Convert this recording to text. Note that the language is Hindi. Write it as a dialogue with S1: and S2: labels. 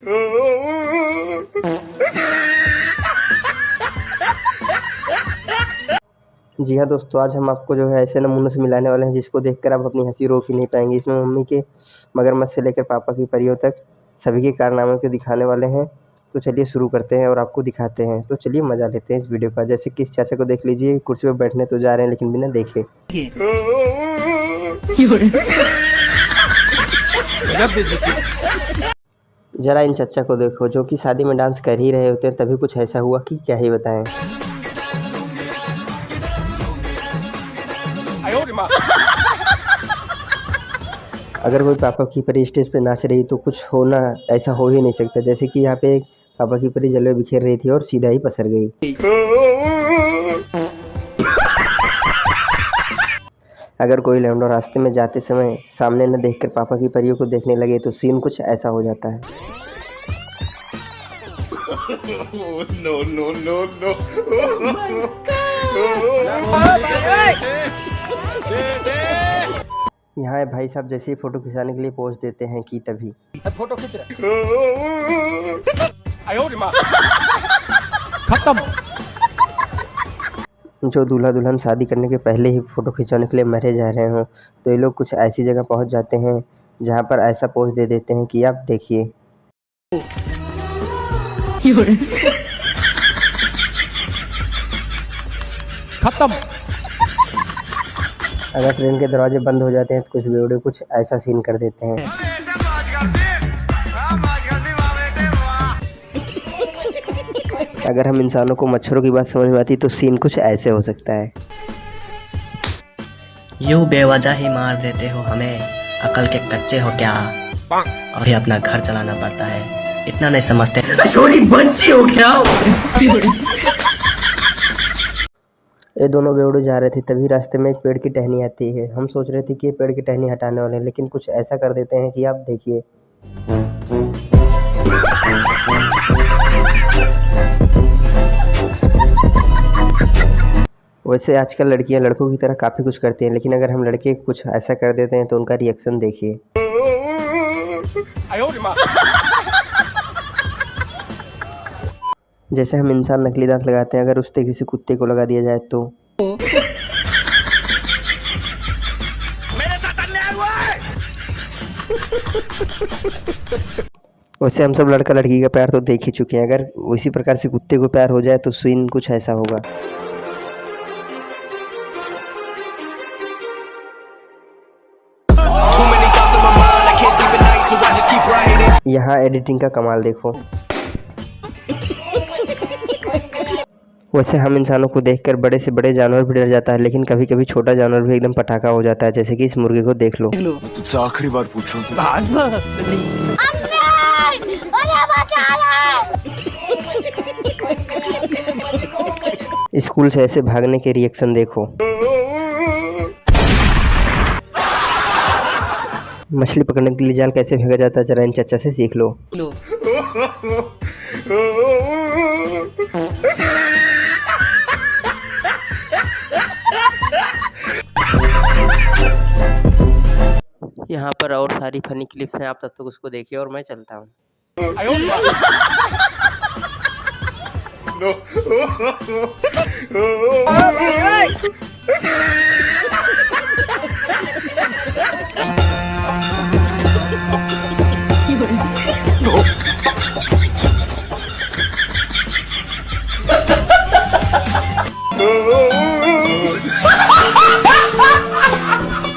S1: जी हाँ दोस्तों, आज हम आपको जो है ऐसे नमूनों से मिलाने वाले हैं जिसको देखकर आप अपनी हंसी रोक ही नहीं पाएंगे। इसमें मम्मी के मगरमच्छ से लेकर पापा की परियों तक सभी के कारनामों को दिखाने वाले हैं। तो चलिए शुरू करते हैं और आपको दिखाते हैं। तो चलिए मज़ा लेते हैं इस वीडियो का। जैसे कि इस चाचा को देख लीजिए, कुर्सी पर बैठने तो जा रहे हैं लेकिन बिना देखे। जरा इन चचा को देखो जो कि शादी में डांस कर ही रहे होते हैं, तभी कुछ ऐसा हुआ कि क्या ही बताएं। अगर कोई पापा की परी स्टेज पे नाच रही तो कुछ होना ऐसा हो ही नहीं सकता। जैसे कि यहाँ पे एक पापा की परी जलवे बिखेर रही थी और सीधा ही पसर गई। अगर कोई लौंडा रास्ते में जाते समय सामने न देखकर पापा की परियों को देखने लगे तो सीन कुछ ऐसा हो जाता है।
S2: No, no, no, no.
S1: यहाँ है भाई साहब, जैसे ही फोटो खिंचाने के लिए पोज देते हैं कि तभी
S3: फोटो खींच रहे खत्म।
S1: जो दूल्हा दुल्हन शादी करने के पहले ही फोटो खिंचाने के लिए मरे जा रहे हों तो ये लोग कुछ ऐसी जगह पहुंच जाते हैं जहां पर ऐसा पोज दे देते हैं कि आप देखिए।
S3: खत्म।
S1: अगर ट्रेन के दरवाजे बंद हो जाते हैं तो कुछ वीडियो कुछ ऐसा सीन कर देते हैं। अगर हम इंसानों को मच्छरों की बात समझ में आती तो सीन कुछ ऐसे हो सकता है।
S4: यूं बेवजह ही मार देते हो हमें, अकल के कच्चे हो क्या? और ये अपना घर चलाना पड़ता है, इतना नहीं समझते? छोटी बच्ची हो क्या?
S1: ये दोनों बेवड़े जा रहे थे, तभी रास्ते में एक पेड़ की टहनी आती है। हम सोच रहे थे कि ये पेड़ की टहनी हटाने वाले हैं, लेकिन कुछ ऐसा कर देते हैं कि आप देखिए। वैसे आजकल लड़कियां लड़कों की तरह काफ़ी कुछ करती हैं, लेकिन अगर हम लड़के कुछ ऐसा कर देते हैं तो उनका रिएक्शन देखिए। जैसे हम इंसान नकली दांत लगाते हैं, अगर उससे किसी कुत्ते को लगा दिया जाए तो
S2: मेरे साथ अन्याय हुआ है।
S1: वैसे हम सब लड़का लड़की का प्यार तो देख ही चुके हैं। अगर उसी प्रकार से कुत्ते को प्यार हो जाए तो सीन कुछ ऐसा होगा। यहाँ एडिटिंग का कमाल देखो। वैसे हम इंसानों को देखकर बड़े से बड़े जानवर भी डर जाता है, लेकिन कभी कभी छोटा जानवर भी एकदम पटाखा हो जाता है। जैसे कि इस मुर्गे को देख लो।
S5: तुझसे आखिरी बार पूछ रहा हूँ।
S1: स्कूल से ऐसे भागने के रिएक्शन देखो। मछली पकड़ने के लिए जाल कैसे फेंका जाता है, जरा इन चचा से सीख लो। यहाँ पर और सारी फनी क्लिप्स हैं, आप तब तक उसको देखिए और मैं चलता हूँ।
S2: No.